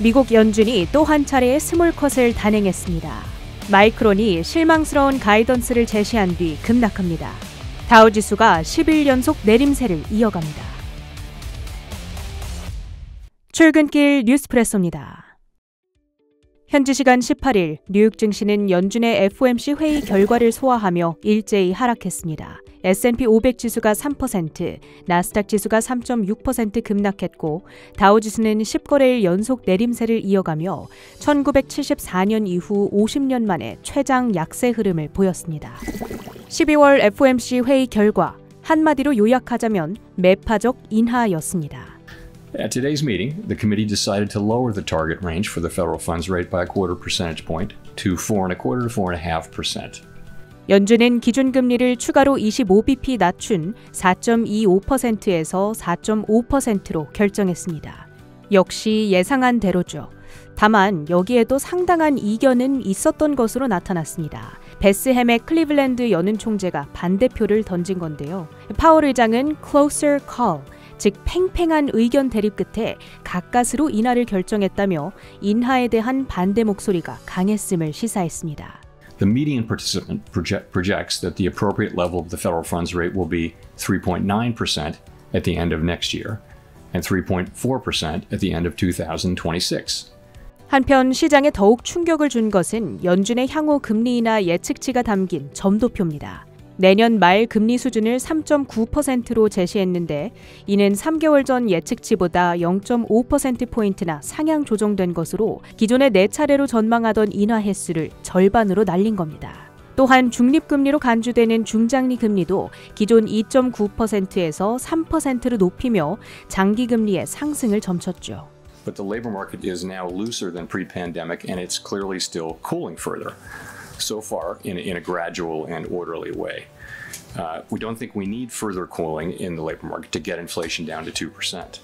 미국 연준이 또 한 차례의 스몰컷을 단행했습니다. 마이크론이 실망스러운 가이던스를 제시한 뒤 급락합니다. 다우지수가 10일 연속 내림세를 이어갑니다. 출근길 뉴스프레소입니다. 현지 시간 18일 뉴욕 증시는 연준의 FOMC 회의 결과를 소화하며 일제히 하락했습니다. S&P 500 지수가 3%, 나스닥 지수가 3.6% 급락했고 다우지수는 10거래일 연속 내림세를 이어가며 1974년 이후 50년 만에 최장 약세 흐름을 보였습니다. 12월 FOMC 회의 결과, 한마디로 요약하자면 매파적 인하였습니다. At today's meeting, the committee decided to lower the target range for the federal funds rate by a quarter percentage point to 4.25% to 4.5%. 연준은 기준금리를 추가로 25bp 낮춘 4.25%에서 4.5%로 결정했습니다. 역시 예상한 대로죠. 다만 여기에도 상당한 이견은 있었던 것으로 나타났습니다. 베스 해맥 클리블랜드 연은 총재가 반대표를 던진 건데요. 파월 의장은 closer call, 즉 팽팽한 의견 대립 끝에 가까스로 인하를 결정했다며 인하에 대한 반대 목소리가 강했음을 시사했습니다. The median participant projects that the appropriate level of the federal funds rate will be 3.9% at the end of next year and 3.4% at the end of 2026. 한편 시장에 더욱 충격을 준 것은 연준의 향후 금리 인하 예측치가 담긴 점도표입니다. 내년 말 금리 수준을 3.9%로 제시했는데 이는 3개월 전 예측치보다 0.5%포인트나 상향 조정된 것으로 기존의 4차례로 전망하던 인하 횟수를 절반으로 날린 겁니다. 또한 중립금리로 간주되는 중장기 금리도 기존 2.9%에서 3%로 높이며 장기금리의 상승을 점쳤죠. But the labor market is now looser than pre-pandemic and it's clearly still cooling further. So far in a gradual and orderly way. We don't think we need further cooling in the labor market to get inflation down to 2%.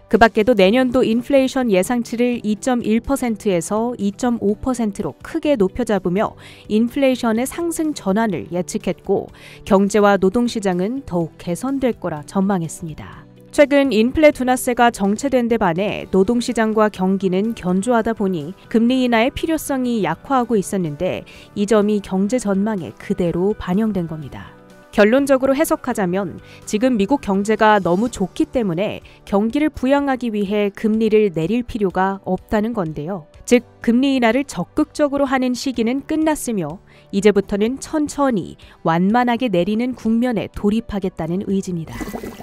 그 밖에도 내년도 인플레이션 예상치를 2.1%에서 2.5%로 크게 높여 잡으며 인플레이션의 상승 전환을 예측했고 경제와 노동시장은 더욱 개선될 거라 전망했습니다. 최근 인플레 둔화세가 정체된 데 반해 노동시장과 경기는 견조하다 보니 금리 인하의 필요성이 약화하고 있었는데 이 점이 경제 전망에 그대로 반영된 겁니다. 결론적으로 해석하자면 지금 미국 경제가 너무 좋기 때문에 경기를 부양하기 위해 금리를 내릴 필요가 없다는 건데요. 즉 금리 인하를 적극적으로 하는 시기는 끝났으며 이제부터는 천천히 완만하게 내리는 국면에 돌입하겠다는 의지입니다.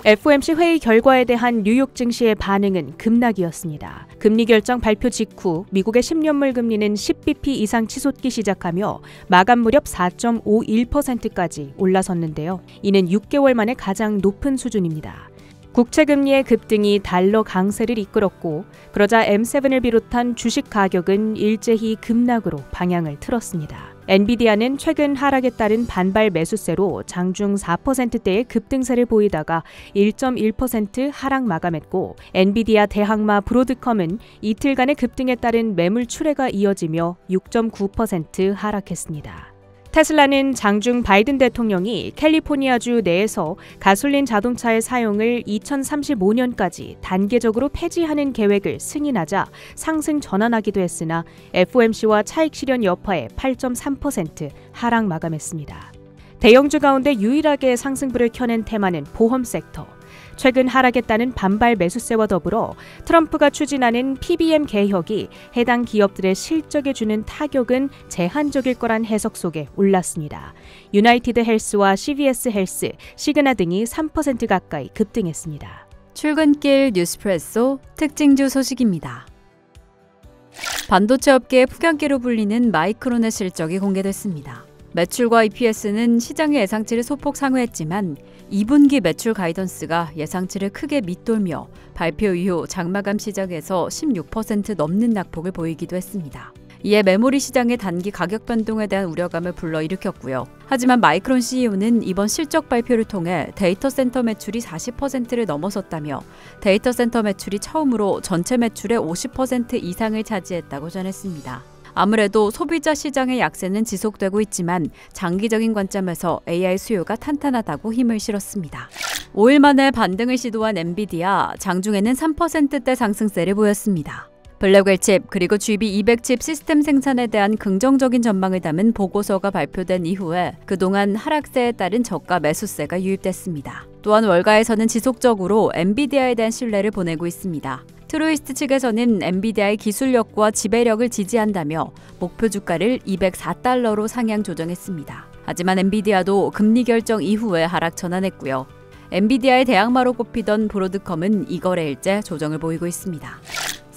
FOMC 회의 결과에 대한 뉴욕 증시의 반응은 급락이었습니다. 금리 결정 발표 직후 미국의 10년물 금리는 10bp 이상 치솟기 시작하며 마감 무렵 4.51%까지 올라섰는데요. 이는 6개월 만에 가장 높은 수준입니다. 국채금리의 급등이 달러 강세를 이끌었고 그러자 M7을 비롯한 주식 가격은 일제히 급락으로 방향을 틀었습니다. 엔비디아는 최근 하락에 따른 반발 매수세로 장중 4%대의 급등세를 보이다가 1.1% 하락 마감했고 엔비디아 대항마 브로드컴은 이틀간의 급등에 따른 매물 출회가 이어지며 6.9% 하락했습니다. 테슬라는 장중 바이든 대통령이 캘리포니아주 내에서 가솔린 자동차의 사용을 2035년까지 단계적으로 폐지하는 계획을 승인하자 상승 전환하기도 했으나 FOMC와 차익 실현 여파에 8.3% 하락 마감했습니다. 대형주 가운데 유일하게 상승불을 켜낸 테마는 보험 섹터. 최근 하락했다는 반발 매수세와 더불어 트럼프가 추진하는 PBM 개혁이 해당 기업들의 실적에 주는 타격은 제한적일 거란 해석 속에 올랐습니다. 유나이티드 헬스와 CVS 헬스, 시그나 등이 3% 가까이 급등했습니다. 출근길 뉴스프레소 특징주 소식입니다. 반도체 업계의 풍향계로 불리는 마이크론의 실적이 공개됐습니다. 매출과 EPS는 시장의 예상치를 소폭 상회했지만 2분기 매출 가이던스가 예상치를 크게 밑돌며 발표 이후 장마감 시장에서 16% 넘는 낙폭을 보이기도 했습니다. 이에 메모리 시장의 단기 가격 변동에 대한 우려감을 불러일으켰고요. 하지만 마이크론 CEO는 이번 실적 발표를 통해 데이터 센터 매출이 40%를 넘어섰다며 데이터 센터 매출이 처음으로 전체 매출의 50% 이상을 차지했다고 전했습니다. 아무래도 소비자 시장의 약세는 지속되고 있지만 장기적인 관점에서 AI 수요가 탄탄하다고 힘을 실었습니다. 5일 만에 반등을 시도한 엔비디아, 장중에는 3%대 상승세를 보였습니다. 블랙웰 칩 그리고 GB200 칩 시스템 생산에 대한 긍정적인 전망을 담은 보고서가 발표된 이후에 그동안 하락세에 따른 저가 매수세가 유입됐습니다. 또한 월가에서는 지속적으로 엔비디아에 대한 신뢰를 보내고 있습니다. 트루이스트 측에서는 엔비디아의 기술력과 지배력을 지지한다며 목표 주가를 204달러로 상향 조정했습니다. 하지만 엔비디아도 금리 결정 이후에 하락 전환했고요. 엔비디아의 대항마로 꼽히던 브로드컴은 이거래일째 조정을 보이고 있습니다.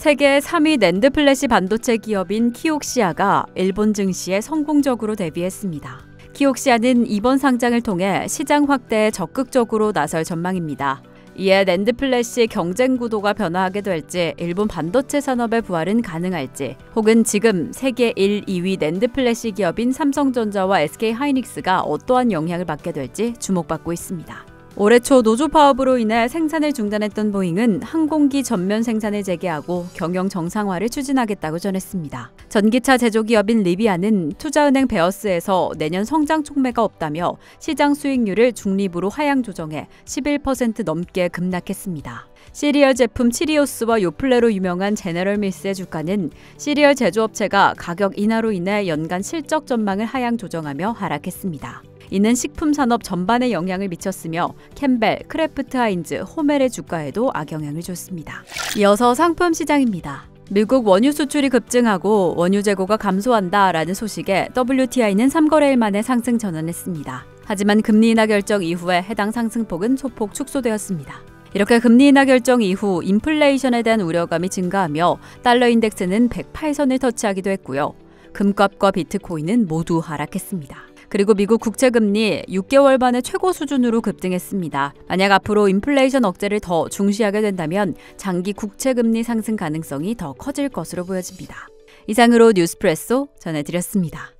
세계 3위 낸드 플래시 반도체 기업인 키옥시아가 일본 증시에 성공적으로 데뷔했습니다. 키옥시아는 이번 상장을 통해 시장 확대에 적극적으로 나설 전망입니다. 이에 낸드 플래시 경쟁 구도가 변화하게 될지 일본 반도체 산업의 부활은 가능할지 혹은 지금 세계 1, 2위 낸드 플래시 기업인 삼성전자와 SK하이닉스가 어떠한 영향을 받게 될지 주목받고 있습니다. 올해 초 노조 파업으로 인해 생산을 중단했던 보잉은 항공기 전면 생산을 재개하고 경영 정상화를 추진하겠다고 전했습니다. 전기차 제조기업인 리비아는 투자은행 베어스에서 내년 성장 촉매가 없다며 시장 수익률을 중립으로 하향 조정해 11% 넘게 급락했습니다. 시리얼 제품 치리오스와 요플레로 유명한 제너럴 밀스의 주가는 시리얼 제조업체가 가격 인하로 인해 연간 실적 전망을 하향 조정하며 하락했습니다. 이는 식품 산업 전반에 영향을 미쳤으며 캠벨, 크래프트 하인즈, 호멜의 주가에도 악영향을 줬습니다. 이어서 상품 시장입니다. 미국 원유 수출이 급증하고 원유 재고가 감소한다라는 소식에 WTI는 3거래일 만에 상승 전환했습니다. 하지만 금리 인하 결정 이후에 해당 상승폭은 소폭 축소되었습니다. 이렇게 금리 인하 결정 이후 인플레이션에 대한 우려감이 증가하며 달러 인덱스는 108선을 터치하기도 했고요. 금값과 비트코인은 모두 하락했습니다. 그리고 미국 국채금리 6개월 만에 최고 수준으로 급등했습니다. 만약 앞으로 인플레이션 억제를 더 중시하게 된다면 장기 국채금리 상승 가능성이 더 커질 것으로 보여집니다. 이상으로 뉴스프레소 전해드렸습니다.